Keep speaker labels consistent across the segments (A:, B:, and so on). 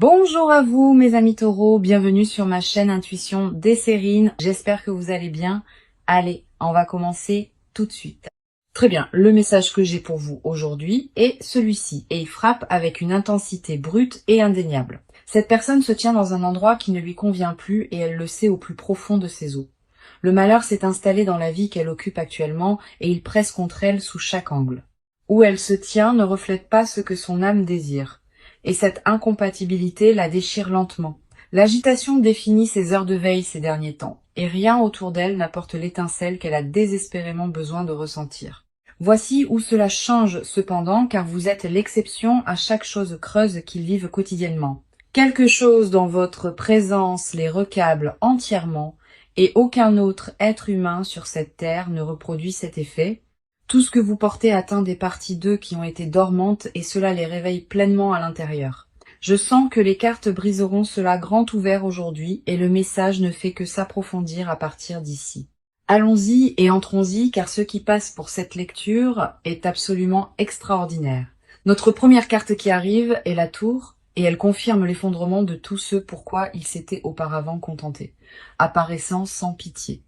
A: Bonjour à vous mes amis taureaux, bienvenue sur ma chaîne Intuition Desserine, j'espère que vous allez bien. Allez, on va commencer tout de suite. Très bien, le message que j'ai pour vous aujourd'hui est celui-ci, et il frappe avec une intensité brute et indéniable. Cette personne se tient dans un endroit qui ne lui convient plus et elle le sait au plus profond de ses os. Le malheur s'est installé dans la vie qu'elle occupe actuellement et il presse contre elle sous chaque angle. Où elle se tient ne reflète pas ce que son âme désire. Et cette incompatibilité la déchire lentement. L'agitation définit ses heures de veille ces derniers temps, et rien autour d'elle n'apporte l'étincelle qu'elle a désespérément besoin de ressentir. Voici où cela change cependant, car vous êtes l'exception à chaque chose creuse qu'ils vivent quotidiennement. Quelque chose dans votre présence les recable entièrement, et aucun autre être humain sur cette terre ne reproduit cet effet. Tout ce que vous portez atteint des parties d'eux qui ont été dormantes et cela les réveille pleinement à l'intérieur. Je sens que les cartes briseront cela grand ouvert aujourd'hui et le message ne fait que s'approfondir à partir d'ici. Allons-y et entrons-y car ce qui passe pour cette lecture est absolument extraordinaire. Notre première carte qui arrive est la tour et elle confirme l'effondrement de tout ce pourquoi ils s'étaient auparavant contentés, apparaissant sans pitié.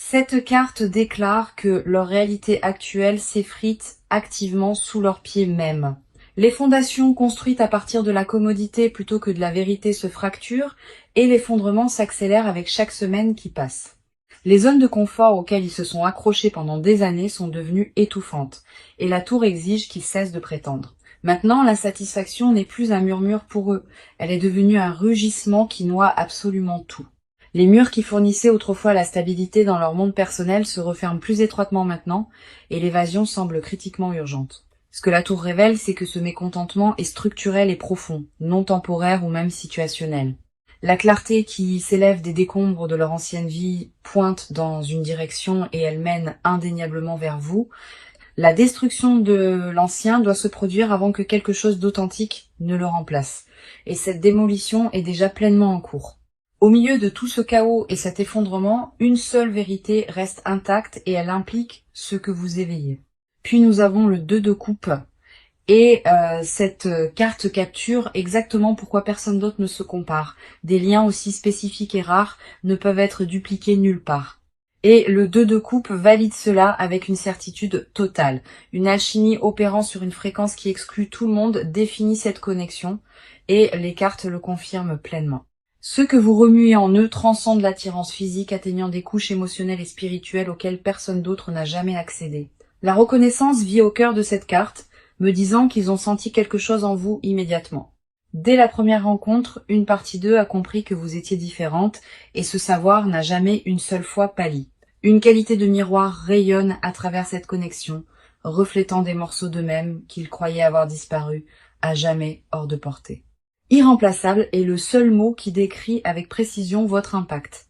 A: Cette carte déclare que leur réalité actuelle s'effrite activement sous leurs pieds mêmes. Les fondations construites à partir de la commodité plutôt que de la vérité se fracturent et l'effondrement s'accélère avec chaque semaine qui passe. Les zones de confort auxquelles ils se sont accrochés pendant des années sont devenues étouffantes et la tour exige qu'ils cessent de prétendre. Maintenant, l'insatisfaction n'est plus un murmure pour eux, elle est devenue un rugissement qui noie absolument tout. Les murs qui fournissaient autrefois la stabilité dans leur monde personnel se referment plus étroitement maintenant, et l'évasion semble critiquement urgente. Ce que la tour révèle, c'est que ce mécontentement est structurel et profond, non temporaire ou même situationnel. La clarté qui s'élève des décombres de leur ancienne vie pointe dans une direction et elle mène indéniablement vers vous. La destruction de l'ancien doit se produire avant que quelque chose d'authentique ne le remplace, et cette démolition est déjà pleinement en cours. Au milieu de tout ce chaos et cet effondrement, une seule vérité reste intacte et elle implique ce que vous éveillez. Puis nous avons le 2 de coupe et cette carte capture exactement pourquoi personne d'autre ne se compare. Des liens aussi spécifiques et rares ne peuvent être dupliqués nulle part. Et le 2 de coupe valide cela avec une certitude totale. Une alchimie opérant sur une fréquence qui exclut tout le monde définit cette connexion et les cartes le confirment pleinement. Ce que vous remuez en eux transcende l'attirance physique, atteignant des couches émotionnelles et spirituelles auxquelles personne d'autre n'a jamais accédé. La reconnaissance vit au cœur de cette carte, me disant qu'ils ont senti quelque chose en vous immédiatement. Dès la première rencontre, une partie d'eux a compris que vous étiez différente, et ce savoir n'a jamais une seule fois pâli. Une qualité de miroir rayonne à travers cette connexion, reflétant des morceaux d'eux-mêmes qu'ils croyaient avoir disparu, à jamais hors de portée. Irremplaçable est le seul mot qui décrit avec précision votre impact.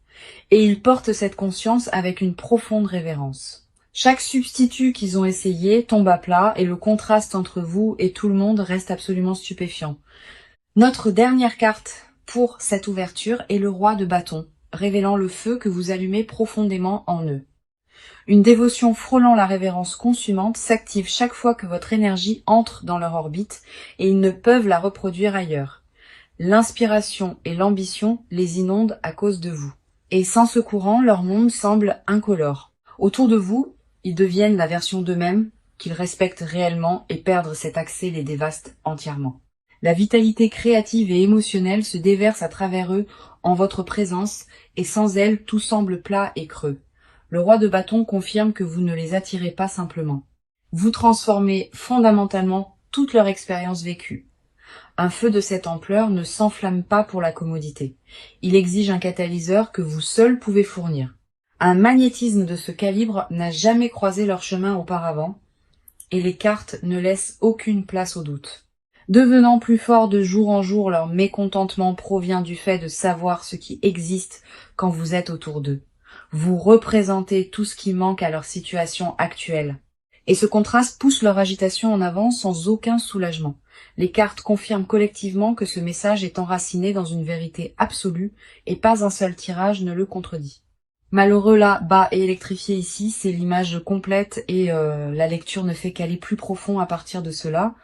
A: Et ils portent cette conscience avec une profonde révérence. Chaque substitut qu'ils ont essayé tombe à plat et le contraste entre vous et tout le monde reste absolument stupéfiant. Notre dernière carte pour cette ouverture est le roi de bâton, révélant le feu que vous allumez profondément en eux. Une dévotion frôlant la révérence consumante s'active chaque fois que votre énergie entre dans leur orbite et ils ne peuvent la reproduire ailleurs. L'inspiration et l'ambition les inondent à cause de vous. Et sans ce courant, leur monde semble incolore. Autour de vous, ils deviennent la version d'eux-mêmes qu'ils respectent réellement et perdre cet accès les dévaste entièrement. La vitalité créative et émotionnelle se déverse à travers eux en votre présence et sans elle, tout semble plat et creux. Le roi de bâton confirme que vous ne les attirez pas simplement. Vous transformez fondamentalement toute leur expérience vécue. Un feu de cette ampleur ne s'enflamme pas pour la commodité. Il exige un catalyseur que vous seul pouvez fournir. Un magnétisme de ce calibre n'a jamais croisé leur chemin auparavant, et les cartes ne laissent aucune place au doute. Devenant plus fort de jour en jour, leur mécontentement provient du fait de savoir ce qui existe quand vous êtes autour d'eux. Vous représentez tout ce qui manque à leur situation actuelle. Et ce contraste pousse leur agitation en avant sans aucun soulagement. Les cartes confirment collectivement que ce message est enraciné dans une vérité absolue et pas un seul tirage ne le contredit. Malheureux là, bas et électrifié ici, c'est l'image complète et la lecture ne fait qu'aller plus profond à partir de cela.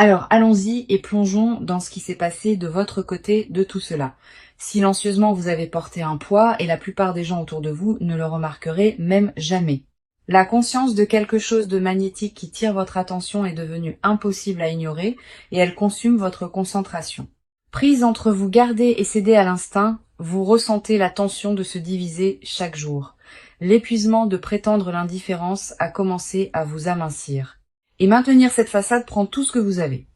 A: Alors, allons-y et plongeons dans ce qui s'est passé de votre côté de tout cela. Silencieusement, vous avez porté un poids et la plupart des gens autour de vous ne le remarqueraient même jamais. La conscience de quelque chose de magnétique qui tire votre attention est devenue impossible à ignorer et elle consume votre concentration. Prise entre vous garder et céder à l'instinct, vous ressentez la tension de se diviser chaque jour. L'épuisement de prétendre l'indifférence a commencé à vous amincir. Et maintenir cette façade prend tout ce que vous avez.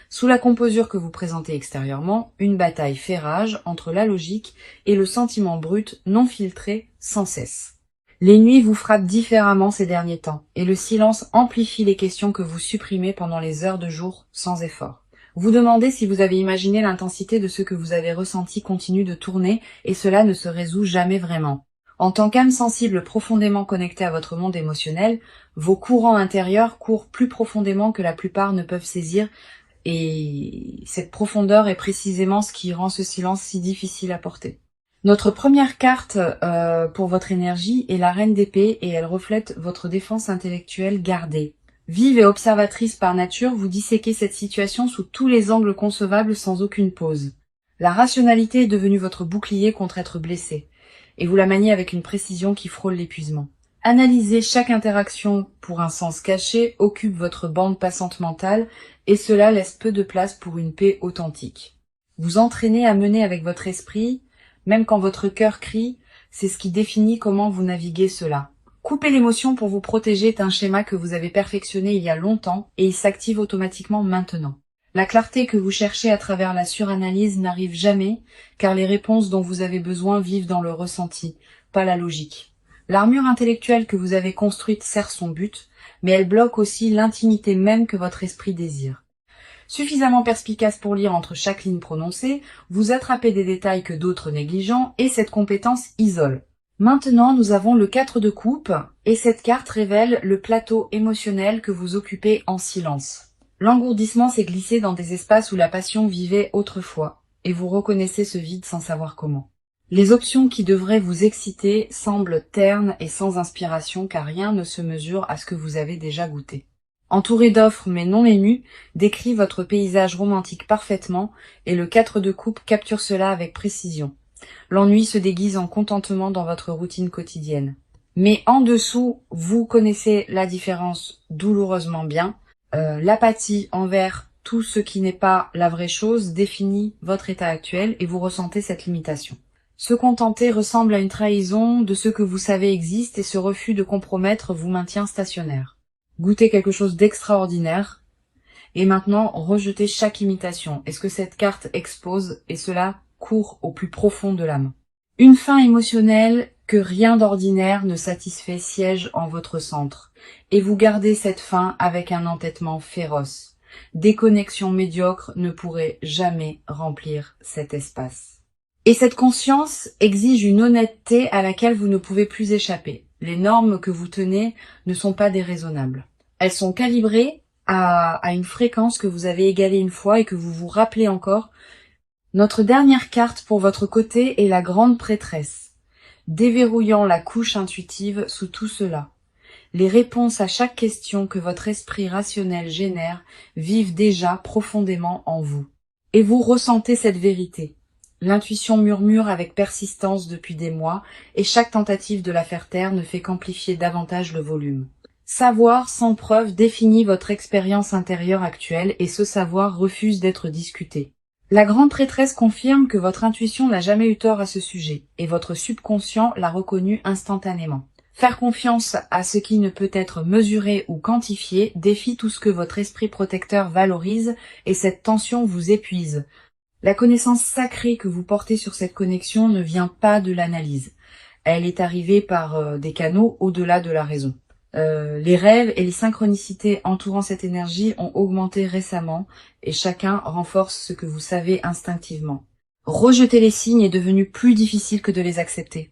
A: Sous la composure que vous présentez extérieurement, une bataille fait rage entre la logique et le sentiment brut non filtré sans cesse. Les nuits vous frappent différemment ces derniers temps, et le silence amplifie les questions que vous supprimez pendant les heures de jour sans effort. Vous demandez si vous avez imaginé l'intensité de ce que vous avez ressenti continue de tourner, et cela ne se résout jamais vraiment. En tant qu'âme sensible profondément connectée à votre monde émotionnel, vos courants intérieurs courent plus profondément que la plupart ne peuvent saisir, et cette profondeur est précisément ce qui rend ce silence si difficile à porter. Notre première carte pour votre énergie est la Reine d'épée et elle reflète votre défense intellectuelle gardée. Vive et observatrice par nature, vous disséquez cette situation sous tous les angles concevables sans aucune pause. La rationalité est devenue votre bouclier contre être blessé, et vous la maniez avec une précision qui frôle l'épuisement. Analyser chaque interaction pour un sens caché occupe votre bande passante mentale et cela laisse peu de place pour une paix authentique. Vous entraînez à mener avec votre esprit, même quand votre cœur crie, c'est ce qui définit comment vous naviguez cela. Couper l'émotion pour vous protéger est un schéma que vous avez perfectionné il y a longtemps et il s'active automatiquement maintenant. La clarté que vous cherchez à travers la suranalyse n'arrive jamais, car les réponses dont vous avez besoin vivent dans le ressenti, pas la logique. L'armure intellectuelle que vous avez construite sert son but, mais elle bloque aussi l'intimité même que votre esprit désire. Suffisamment perspicace pour lire entre chaque ligne prononcée, vous attrapez des détails que d'autres négligent et cette compétence isole. Maintenant, nous avons le 4 de coupe et cette carte révèle le plateau émotionnel que vous occupez en silence. L'engourdissement s'est glissé dans des espaces où la passion vivait autrefois et vous reconnaissez ce vide sans savoir comment. Les options qui devraient vous exciter semblent ternes et sans inspiration car rien ne se mesure à ce que vous avez déjà goûté. Entouré d'offres mais non ému, décrit votre paysage romantique parfaitement et le 4 de coupe capture cela avec précision. L'ennui se déguise en contentement dans votre routine quotidienne. Mais en dessous, vous connaissez la différence douloureusement bien. L'apathie envers tout ce qui n'est pas la vraie chose définit votre état actuel et vous ressentez cette limitation. Se contenter ressemble à une trahison de ce que vous savez existe et ce refus de compromettre vous maintient stationnaire. Goûtez quelque chose d'extraordinaire et maintenant rejetez chaque imitation. Est-ce que cette carte expose et cela court au plus profond de l'âme. Une faim émotionnelle que rien d'ordinaire ne satisfait siège en votre centre, et vous gardez cette faim avec un entêtement féroce. Des connexions médiocres ne pourraient jamais remplir cet espace. Et cette conscience exige une honnêteté à laquelle vous ne pouvez plus échapper. Les normes que vous tenez ne sont pas déraisonnables. Elles sont calibrées à une fréquence que vous avez égalée une fois et que vous vous rappelez encore. Notre dernière carte pour votre côté est la grande prêtresse, déverrouillant la couche intuitive sous tout cela. Les réponses à chaque question que votre esprit rationnel génère vivent déjà profondément en vous. Et vous ressentez cette vérité. L'intuition murmure avec persistance depuis des mois, et chaque tentative de la faire taire ne fait qu'amplifier davantage le volume. Savoir sans preuve définit votre expérience intérieure actuelle, et ce savoir refuse d'être discuté. La grande prêtresse confirme que votre intuition n'a jamais eu tort à ce sujet, et votre subconscient l'a reconnu instantanément. Faire confiance à ce qui ne peut être mesuré ou quantifié défie tout ce que votre esprit protecteur valorise, et cette tension vous épuise. La connaissance sacrée que vous portez sur cette connexion ne vient pas de l'analyse. Elle est arrivée par des canaux au-delà de la raison. Les rêves et les synchronicités entourant cette énergie ont augmenté récemment et chacun renforce ce que vous savez instinctivement. Rejeter les signes est devenu plus difficile que de les accepter.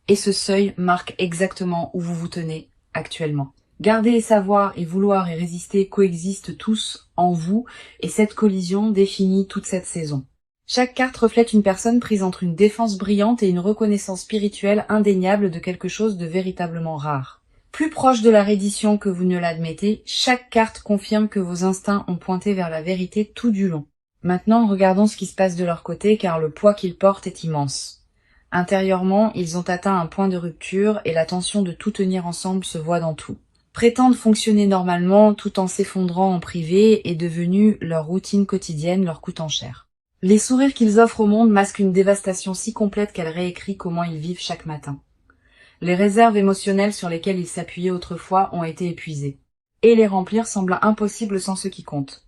A: Et ce seuil marque exactement où vous vous tenez actuellement. Garder et savoir et vouloir et résister coexistent tous en vous et cette collision définit toute cette saison. Chaque carte reflète une personne prise entre une défense brillante et une reconnaissance spirituelle indéniable de quelque chose de véritablement rare. Plus proche de la reddition que vous ne l'admettez, chaque carte confirme que vos instincts ont pointé vers la vérité tout du long. Maintenant, regardons ce qui se passe de leur côté car le poids qu'ils portent est immense. Intérieurement, ils ont atteint un point de rupture et la tension de tout tenir ensemble se voit dans tout. Prétendre fonctionner normalement tout en s'effondrant en privé est devenu leur routine quotidienne leur coûtant cher. Les sourires qu'ils offrent au monde masquent une dévastation si complète qu'elle réécrit comment ils vivent chaque matin. Les réserves émotionnelles sur lesquelles ils s'appuyaient autrefois ont été épuisées. Et les remplir semble impossible sans ce qui compte.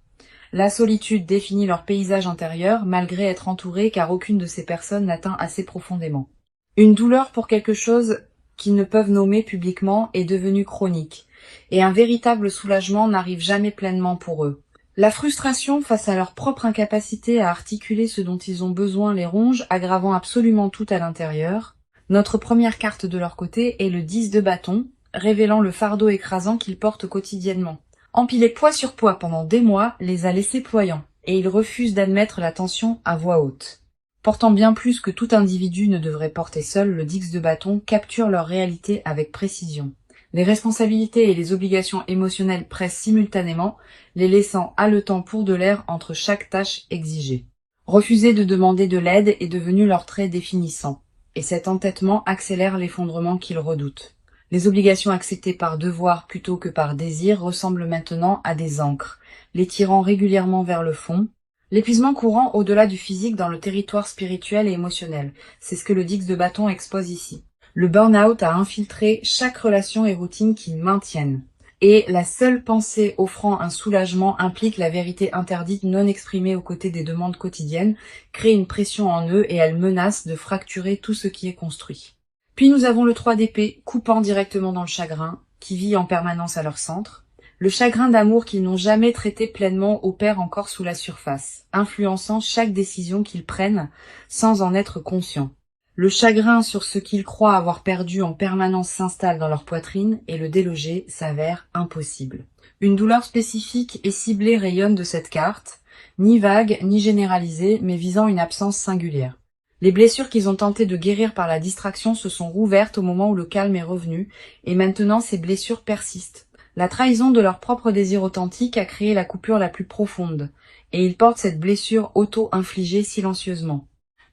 A: La solitude définit leur paysage intérieur, malgré être entourés car aucune de ces personnes n'atteint assez profondément. Une douleur pour quelque chose qu'ils ne peuvent nommer publiquement est devenue chronique, et un véritable soulagement n'arrive jamais pleinement pour eux. La frustration face à leur propre incapacité à articuler ce dont ils ont besoin les ronge, aggravant absolument tout à l'intérieur. Notre première carte de leur côté est le 10 de bâton, révélant le fardeau écrasant qu'ils portent quotidiennement. Empiler poids sur poids pendant des mois les a laissés ployants, et ils refusent d'admettre la tension à voix haute. Portant bien plus que tout individu ne devrait porter seul, le 10 de bâton capture leur réalité avec précision. Les responsabilités et les obligations émotionnelles pressent simultanément, les laissant haletants pour de l'air entre chaque tâche exigée. Refuser de demander de l'aide est devenu leur trait définissant. Et cet entêtement accélère l'effondrement qu'ils redoutent. Les obligations acceptées par devoir plutôt que par désir ressemblent maintenant à des ancres, les tirant régulièrement vers le fond. L'épuisement courant au-delà du physique dans le territoire spirituel et émotionnel, c'est ce que le 10 de bâton expose ici. Le burn-out a infiltré chaque relation et routine qu'ils maintiennent. Et la seule pensée offrant un soulagement implique la vérité interdite non exprimée aux côtés des demandes quotidiennes, crée une pression en eux et elle menace de fracturer tout ce qui est construit. Puis nous avons le 3 d'épée, coupant directement dans le chagrin, qui vit en permanence à leur centre. Le chagrin d'amour qu'ils n'ont jamais traité pleinement opère encore sous la surface, influençant chaque décision qu'ils prennent sans en être conscients. Le chagrin sur ce qu'ils croient avoir perdu en permanence s'installe dans leur poitrine et le déloger s'avère impossible. Une douleur spécifique et ciblée rayonne de cette carte, ni vague ni généralisée, mais visant une absence singulière. Les blessures qu'ils ont tenté de guérir par la distraction se sont rouvertes au moment où le calme est revenu, et maintenant ces blessures persistent. La trahison de leur propre désir authentique a créé la coupure la plus profonde, et ils portent cette blessure auto-infligée silencieusement.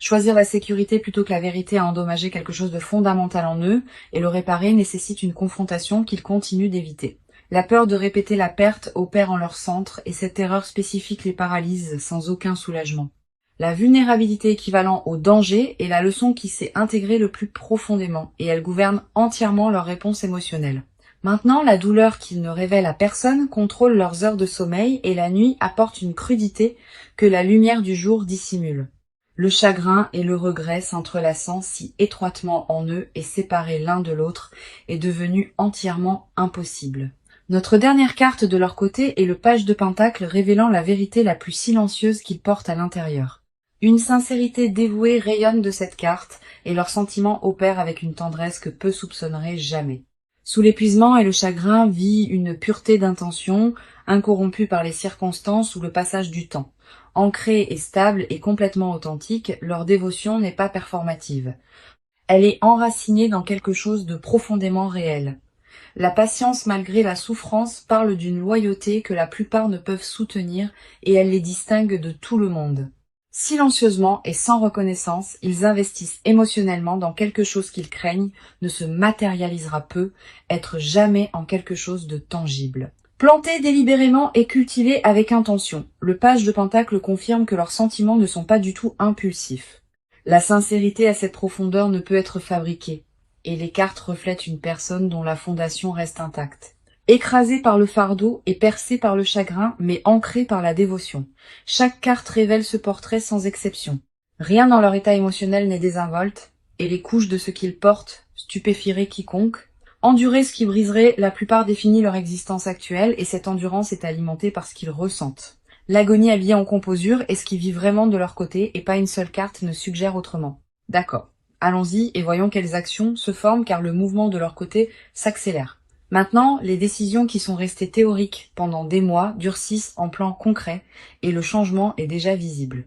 A: Choisir la sécurité plutôt que la vérité a endommagé quelque chose de fondamental en eux, et le réparer nécessite une confrontation qu'ils continuent d'éviter. La peur de répéter la perte opère en leur centre, et cette erreur spécifique les paralyse sans aucun soulagement. La vulnérabilité équivalent au danger est la leçon qui s'est intégrée le plus profondément, et elle gouverne entièrement leur réponse émotionnelle. Maintenant, la douleur qu'ils ne révèlent à personne contrôle leurs heures de sommeil, et la nuit apporte une crudité que la lumière du jour dissimule. Le chagrin et le regret s'entrelaçant si étroitement en eux et séparés l'un de l'autre est devenu entièrement impossible. Notre dernière carte de leur côté est le page de pentacle révélant la vérité la plus silencieuse qu'ils portent à l'intérieur. Une sincérité dévouée rayonne de cette carte et leurs sentiments opèrent avec une tendresse que peu soupçonneraient jamais. Sous l'épuisement et le chagrin vit une pureté d'intention, incorrompue par les circonstances ou le passage du temps. Ancrée et stable et complètement authentique, leur dévotion n'est pas performative. Elle est enracinée dans quelque chose de profondément réel. La patience malgré la souffrance parle d'une loyauté que la plupart ne peuvent soutenir et elle les distingue de tout le monde. Silencieusement et sans reconnaissance, ils investissent émotionnellement dans quelque chose qu'ils craignent ne se matérialisera peu, être jamais en quelque chose de tangible. Plantés délibérément et cultivés avec intention, le page de pentacle confirme que leurs sentiments ne sont pas du tout impulsifs. La sincérité à cette profondeur ne peut être fabriquée, et les cartes reflètent une personne dont la fondation reste intacte. Écrasée par le fardeau et percée par le chagrin, mais ancrée par la dévotion. Chaque carte révèle ce portrait sans exception. Rien dans leur état émotionnel n'est désinvolte, et les couches de ce qu'ils portent stupéfieraient quiconque. Endurer ce qui briserait la plupart définit leur existence actuelle, et cette endurance est alimentée par ce qu'ils ressentent. L'agonie habillée en composure est ce qui vit vraiment de leur côté, et pas une seule carte ne suggère autrement. D'accord. Allons-y et voyons quelles actions se forment car le mouvement de leur côté s'accélère. Maintenant, les décisions qui sont restées théoriques pendant des mois durcissent en plan concret et le changement est déjà visible.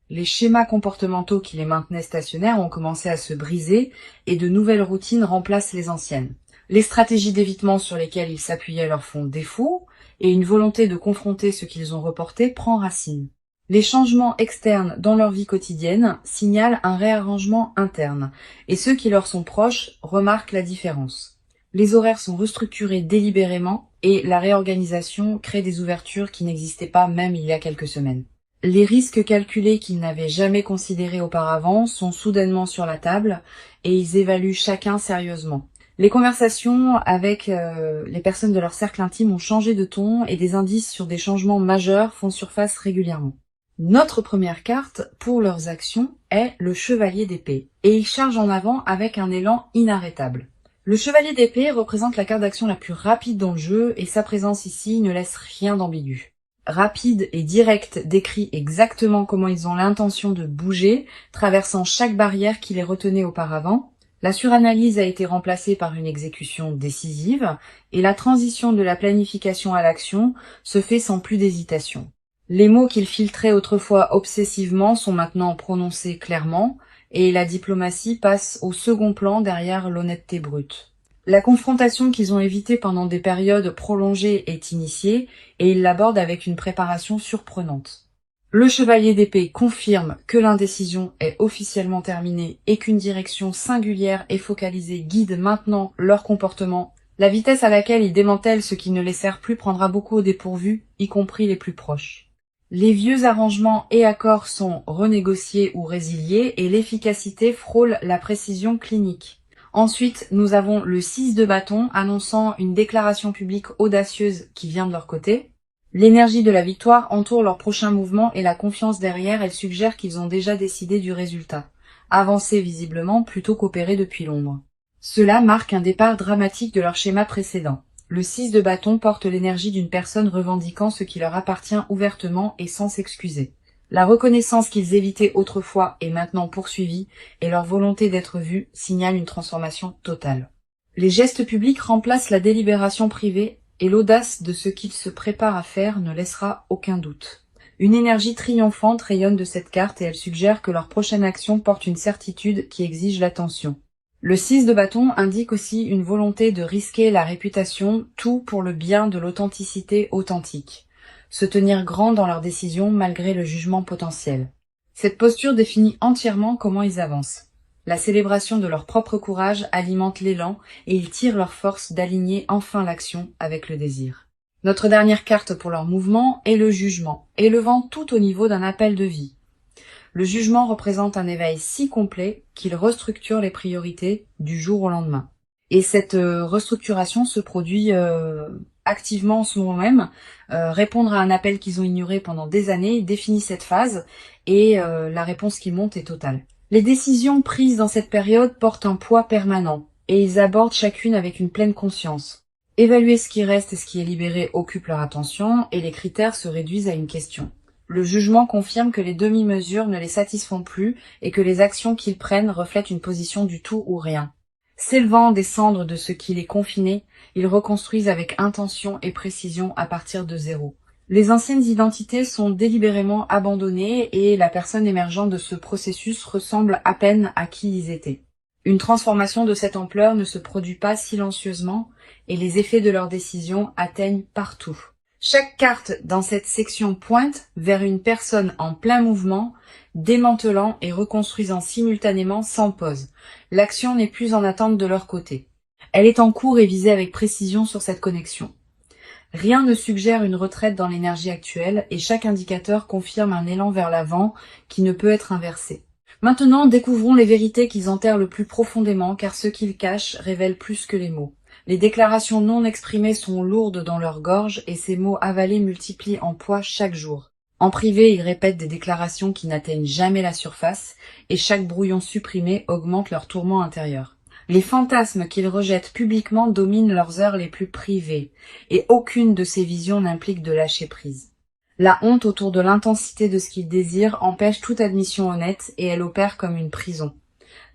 A: Les schémas comportementaux qui les maintenaient stationnaires ont commencé à se briser et de nouvelles routines remplacent les anciennes. Les stratégies d'évitement sur lesquelles ils s'appuyaient leur font défaut, et une volonté de confronter ce qu'ils ont reporté prend racine. Les changements externes dans leur vie quotidienne signalent un réarrangement interne, et ceux qui leur sont proches remarquent la différence. Les horaires sont restructurés délibérément, et la réorganisation crée des ouvertures qui n'existaient pas même il y a quelques semaines. Les risques calculés qu'ils n'avaient jamais considérés auparavant sont soudainement sur la table, et ils évaluent chacun sérieusement. Les conversations avec les personnes de leur cercle intime ont changé de ton et des indices sur des changements majeurs font surface régulièrement. Notre première carte pour leurs actions est le chevalier d'épée et il charge en avant avec un élan inarrêtable. Le chevalier d'épée représente la carte d'action la plus rapide dans le jeu et sa présence ici ne laisse rien d'ambigu. Rapide et direct décrit exactement comment ils ont l'intention de bouger, traversant chaque barrière qui les retenait auparavant. La suranalyse a été remplacée par une exécution décisive et la transition de la planification à l'action se fait sans plus d'hésitation. Les mots qu'ils filtraient autrefois obsessivement sont maintenant prononcés clairement et la diplomatie passe au second plan derrière l'honnêteté brute. La confrontation qu'ils ont évitée pendant des périodes prolongées est initiée et ils l'abordent avec une préparation surprenante. Le chevalier d'épée confirme que l'indécision est officiellement terminée et qu'une direction singulière et focalisée guide maintenant leur comportement. La vitesse à laquelle ils démantèlent ce qui ne les sert plus prendra beaucoup au dépourvu, y compris les plus proches. Les vieux arrangements et accords sont renégociés ou résiliés et l'efficacité frôle la précision clinique. Ensuite, nous avons le 6 de bâton annonçant une déclaration publique audacieuse qui vient de leur côté. L'énergie de la victoire entoure leur prochain mouvement et la confiance derrière, elle suggère qu'ils ont déjà décidé du résultat. Avancer visiblement plutôt qu'opérer depuis l'ombre. Cela marque un départ dramatique de leur schéma précédent. Le 6 de bâton porte l'énergie d'une personne revendiquant ce qui leur appartient ouvertement et sans s'excuser. La reconnaissance qu'ils évitaient autrefois est maintenant poursuivie et leur volonté d'être vus signale une transformation totale. Les gestes publics remplacent la délibération privée et l'audace de ce qu'ils se préparent à faire ne laissera aucun doute. Une énergie triomphante rayonne de cette carte et elle suggère que leur prochaine action porte une certitude qui exige l'attention. Le 6 de bâton indique aussi une volonté de risquer la réputation, tout pour le bien de l'authenticité authentique. Se tenir grand dans leurs décisions malgré le jugement potentiel. Cette posture définit entièrement comment ils avancent. La célébration de leur propre courage alimente l'élan et ils tirent leur force d'aligner enfin l'action avec le désir. Notre dernière carte pour leur mouvement est le jugement, élevant tout au niveau d'un appel de vie. Le jugement représente un éveil si complet qu'il restructure les priorités du jour au lendemain. Et cette restructuration se produit activement en ce moment même. Répondre à un appel qu'ils ont ignoré pendant des années définit cette phase et la réponse qui monte est totale. Les décisions prises dans cette période portent un poids permanent et ils abordent chacune avec une pleine conscience. Évaluer ce qui reste et ce qui est libéré occupe leur attention et les critères se réduisent à une question. Le jugement confirme que les demi-mesures ne les satisfont plus et que les actions qu'ils prennent reflètent une position du tout ou rien. S'élevant des cendres de ce qui les confinait, ils reconstruisent avec intention et précision à partir de zéro. Les anciennes identités sont délibérément abandonnées et la personne émergente de ce processus ressemble à peine à qui ils étaient. Une transformation de cette ampleur ne se produit pas silencieusement et les effets de leurs décisions atteignent partout. Chaque carte dans cette section pointe vers une personne en plein mouvement, démantelant et reconstruisant simultanément sans pause. L'action n'est plus en attente de leur côté. Elle est en cours et visée avec précision sur cette connexion. Rien ne suggère une retraite dans l'énergie actuelle et chaque indicateur confirme un élan vers l'avant qui ne peut être inversé. Maintenant, découvrons les vérités qu'ils enterrent le plus profondément car ce qu'ils cachent révèle plus que les mots. Les déclarations non exprimées sont lourdes dans leur gorge et ces mots avalés multiplient en poids chaque jour. En privé, ils répètent des déclarations qui n'atteignent jamais la surface et chaque brouillon supprimé augmente leur tourment intérieur. Les fantasmes qu'ils rejettent publiquement dominent leurs heures les plus privées et aucune de ces visions n'implique de lâcher prise. La honte autour de l'intensité de ce qu'ils désirent empêche toute admission honnête et elle opère comme une prison.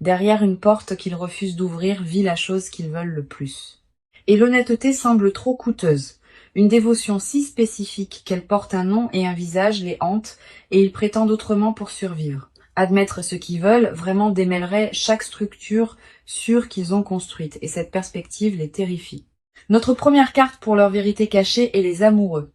A: Derrière une porte qu'ils refusent d'ouvrir vit la chose qu'ils veulent le plus. Et l'honnêteté semble trop coûteuse. Une dévotion si spécifique qu'elle porte un nom et un visage les hante et ils prétendent autrement pour survivre. Admettre ce qu'ils veulent vraiment démêlerait chaque structure sûre qu'ils ont construite, et cette perspective les terrifie. Notre première carte pour leur vérité cachée est les amoureux,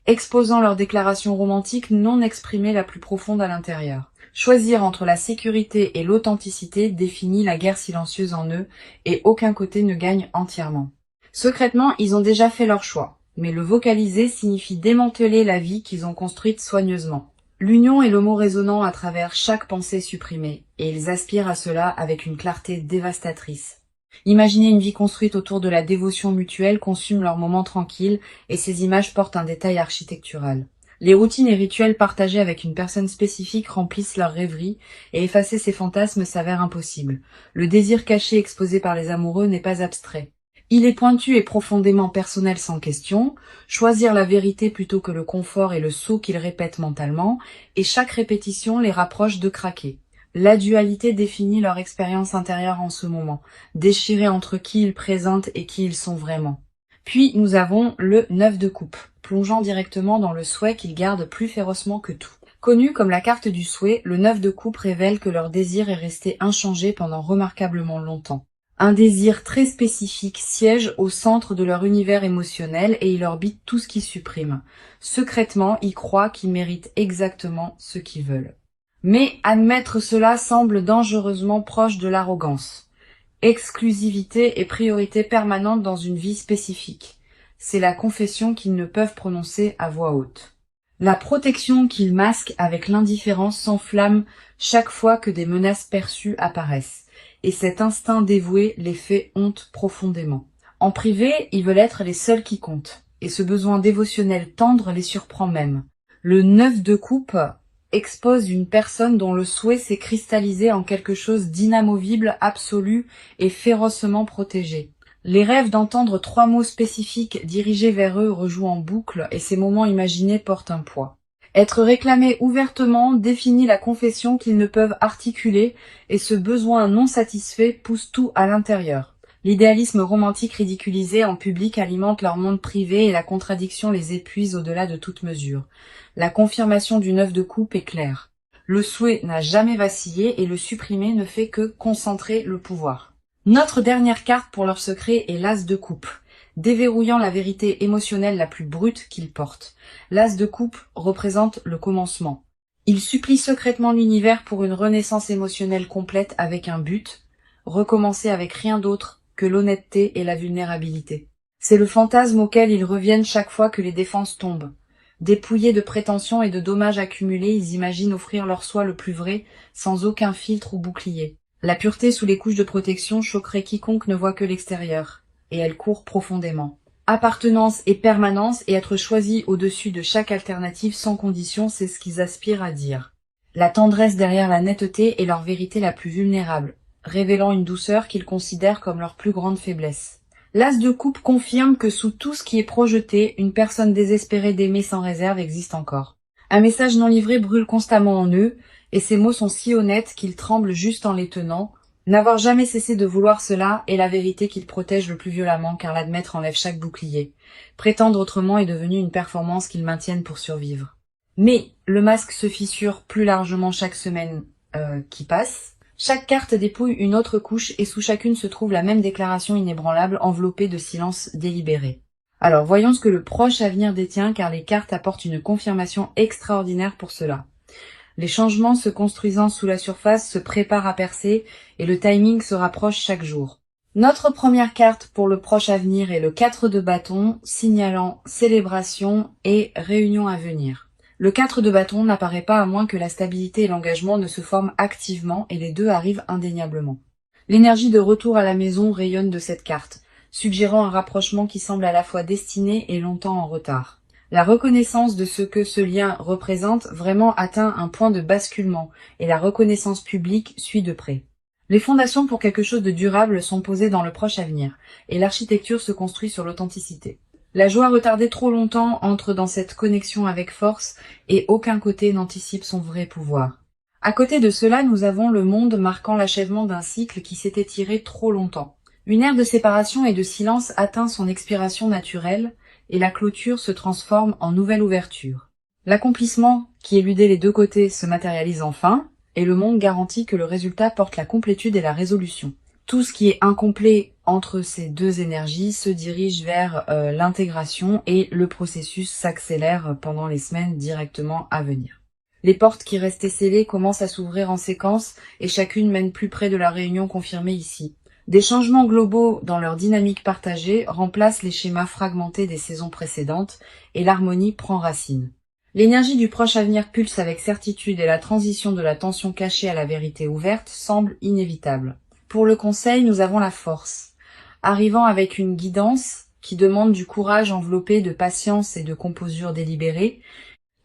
A: exposant leur déclaration romantique non exprimée la plus profonde à l'intérieur. Choisir entre la sécurité et l'authenticité définit la guerre silencieuse en eux, et aucun côté ne gagne entièrement. Secrètement, ils ont déjà fait leur choix, mais le vocaliser signifie démanteler la vie qu'ils ont construite soigneusement. L'union est le mot résonnant à travers chaque pensée supprimée, et ils aspirent à cela avec une clarté dévastatrice. Imaginer une vie construite autour de la dévotion mutuelle consume leurs moments tranquilles, et ces images portent un détail architectural. Les routines et rituels partagés avec une personne spécifique remplissent leurs rêveries, et effacer ces fantasmes s'avère impossible. Le désir caché exposé par les amoureux n'est pas abstrait. Il est pointu et profondément personnel sans question, choisir la vérité plutôt que le confort et le sceau qu'ils répètent mentalement, et chaque répétition les rapproche de craquer. La dualité définit leur expérience intérieure en ce moment, déchirée entre qui ils présentent et qui ils sont vraiment. Puis nous avons le 9 de coupe, plongeant directement dans le souhait qu'ils gardent plus férocement que tout. Connu comme la carte du souhait, le 9 de coupe révèle que leur désir est resté inchangé pendant remarquablement longtemps. Un désir très spécifique siège au centre de leur univers émotionnel et il orbite tout ce qu'ils suppriment. Secrètement, ils croient qu'ils méritent exactement ce qu'ils veulent. Mais admettre cela semble dangereusement proche de l'arrogance. Exclusivité et priorité permanente dans une vie spécifique. C'est la confession qu'ils ne peuvent prononcer à voix haute. La protection qu'ils masquent avec l'indifférence s'enflamme chaque fois que des menaces perçues apparaissent. Et cet instinct dévoué les fait honte profondément. En privé, ils veulent être les seuls qui comptent, et ce besoin dévotionnel tendre les surprend même. Le 9 de coupe expose une personne dont le souhait s'est cristallisé en quelque chose d'inamovible, absolu et férocement protégé. Les rêves d'entendre 3 mots spécifiques dirigés vers eux rejouent en boucle, et ces moments imaginés portent un poids. Être réclamé ouvertement définit la confession qu'ils ne peuvent articuler, et ce besoin non satisfait pousse tout à l'intérieur. L'idéalisme romantique ridiculisé en public alimente leur monde privé et la contradiction les épuise au-delà de toute mesure. La confirmation du 9 de coupe est claire. Le souhait n'a jamais vacillé et le supprimer ne fait que concentrer le pouvoir. Notre dernière carte pour leur secret est l'As de coupe, déverrouillant la vérité émotionnelle la plus brute qu'ils portent. L'As de coupe représente le commencement. Il supplie secrètement l'univers pour une renaissance émotionnelle complète avec un but, recommencer avec rien d'autre que l'honnêteté et la vulnérabilité. C'est le fantasme auquel ils reviennent chaque fois que les défenses tombent. Dépouillés de prétentions et de dommages accumulés, ils imaginent offrir leur soi le plus vrai, sans aucun filtre ou bouclier. La pureté sous les couches de protection choquerait quiconque ne voit que l'extérieur, et elle court profondément. Appartenance et permanence et être choisi au-dessus de chaque alternative sans condition, c'est ce qu'ils aspirent à dire. La tendresse derrière la netteté est leur vérité la plus vulnérable, révélant une douceur qu'ils considèrent comme leur plus grande faiblesse. L'As de coupe confirme que sous tout ce qui est projeté, une personne désespérée d'aimer sans réserve existe encore. Un message non livré brûle constamment en eux, et ces mots sont si honnêtes qu'ils tremblent juste en les tenant. N'avoir jamais cessé de vouloir cela est la vérité qu'ils protègent le plus violemment, car l'admettre enlève chaque bouclier. Prétendre autrement est devenu une performance qu'ils maintiennent pour survivre. Mais le masque se fissure plus largement chaque semaine qui passe. Chaque carte dépouille une autre couche et sous chacune se trouve la même déclaration inébranlable enveloppée de silence délibéré. Alors voyons ce que le proche avenir détient, car les cartes apportent une confirmation extraordinaire pour cela. Les changements se construisant sous la surface se préparent à percer et le timing se rapproche chaque jour. Notre première carte pour le proche avenir est le 4 de bâton, signalant célébration et réunion à venir. Le 4 de bâton n'apparaît pas à moins que la stabilité et l'engagement ne se forment activement et les deux arrivent indéniablement. L'énergie de retour à la maison rayonne de cette carte, suggérant un rapprochement qui semble à la fois destiné et longtemps en retard. La reconnaissance de ce que ce lien représente vraiment atteint un point de basculement et la reconnaissance publique suit de près. Les fondations pour quelque chose de durable sont posées dans le proche avenir et l'architecture se construit sur l'authenticité. La joie retardée trop longtemps entre dans cette connexion avec force et aucun côté n'anticipe son vrai pouvoir. À côté de cela, nous avons le monde marquant l'achèvement d'un cycle qui s'est étiré trop longtemps. Une ère de séparation et de silence atteint son expiration naturelle et la clôture se transforme en nouvelle ouverture. L'accomplissement qui éludait les deux côtés se matérialise enfin, et le monde garantit que le résultat porte la complétude et la résolution. Tout ce qui est incomplet entre ces deux énergies se dirige vers l'intégration et le processus s'accélère pendant les semaines directement à venir. Les portes qui restaient scellées commencent à s'ouvrir en séquence et chacune mène plus près de la réunion confirmée ici. Des changements globaux dans leur dynamique partagée remplacent les schémas fragmentés des saisons précédentes et l'harmonie prend racine. L'énergie du proche avenir pulse avec certitude et la transition de la tension cachée à la vérité ouverte semble inévitable. Pour le conseil, nous avons la force, arrivant avec une guidance qui demande du courage enveloppé de patience et de composure délibérée.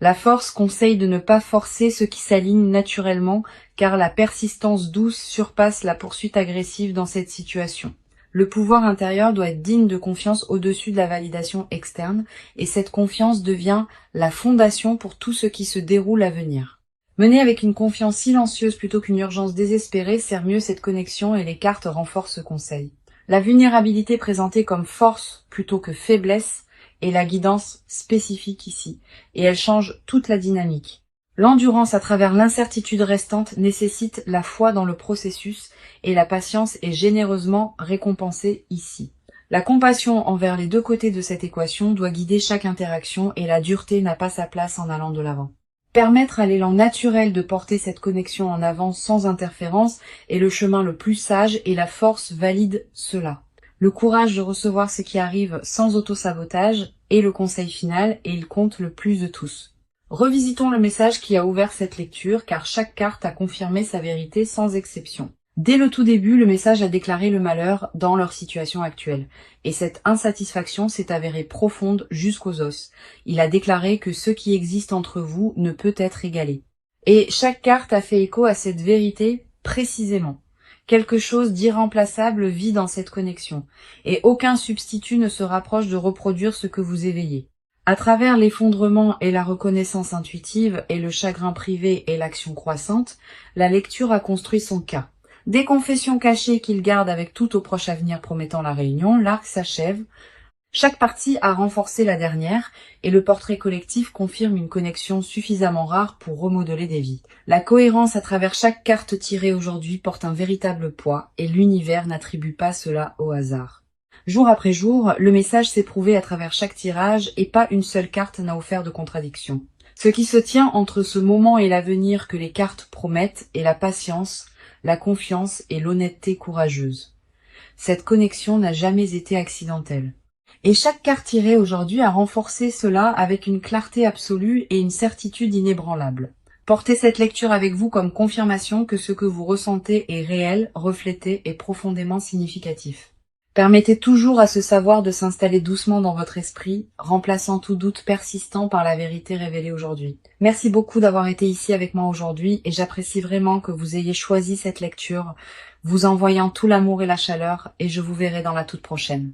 A: La force conseille de ne pas forcer ce qui s'aligne naturellement, car la persistance douce surpasse la poursuite agressive dans cette situation. Le pouvoir intérieur doit être digne de confiance au-dessus de la validation externe, et cette confiance devient la fondation pour tout ce qui se déroule à venir. Mener avec une confiance silencieuse plutôt qu'une urgence désespérée sert mieux cette connexion et les cartes renforcent ce conseil. La vulnérabilité présentée comme force plutôt que faiblesse est la guidance spécifique ici, et elle change toute la dynamique. L'endurance à travers l'incertitude restante nécessite la foi dans le processus et la patience est généreusement récompensée ici. La compassion envers les deux côtés de cette équation doit guider chaque interaction et la dureté n'a pas sa place en allant de l'avant. Permettre à l'élan naturel de porter cette connexion en avant sans interférence est le chemin le plus sage et la force valide cela. Le courage de recevoir ce qui arrive sans autosabotage est le conseil final et il compte le plus de tous. Revisitons le message qui a ouvert cette lecture car chaque carte a confirmé sa vérité sans exception. Dès le tout début, le message a déclaré le malheur dans leur situation actuelle, et cette insatisfaction s'est avérée profonde jusqu'aux os. Il a déclaré que ce qui existe entre vous ne peut être égalé. Et chaque carte a fait écho à cette vérité précisément. Quelque chose d'irremplaçable vit dans cette connexion, et aucun substitut ne se rapproche de reproduire ce que vous éveillez. À travers l'effondrement et la reconnaissance intuitive et le chagrin privé et l'action croissante, la lecture a construit son cas. Des confessions cachées qu'il garde avec tout au proche avenir promettant la réunion, l'arc s'achève. Chaque partie a renforcé la dernière et le portrait collectif confirme une connexion suffisamment rare pour remodeler des vies. La cohérence à travers chaque carte tirée aujourd'hui porte un véritable poids et l'univers n'attribue pas cela au hasard. Jour après jour, le message s'est prouvé à travers chaque tirage et pas une seule carte n'a offert de contradiction. Ce qui se tient entre ce moment et l'avenir que les cartes promettent est la patience, la confiance et l'honnêteté courageuse. Cette connexion n'a jamais été accidentelle. Et chaque carte tirée aujourd'hui a renforcé cela avec une clarté absolue et une certitude inébranlable. Portez cette lecture avec vous comme confirmation que ce que vous ressentez est réel, reflété et profondément significatif. Permettez toujours à ce savoir de s'installer doucement dans votre esprit, remplaçant tout doute persistant par la vérité révélée aujourd'hui. Merci beaucoup d'avoir été ici avec moi aujourd'hui et j'apprécie vraiment que vous ayez choisi cette lecture, vous envoyant tout l'amour et la chaleur et je vous verrai dans la toute prochaine.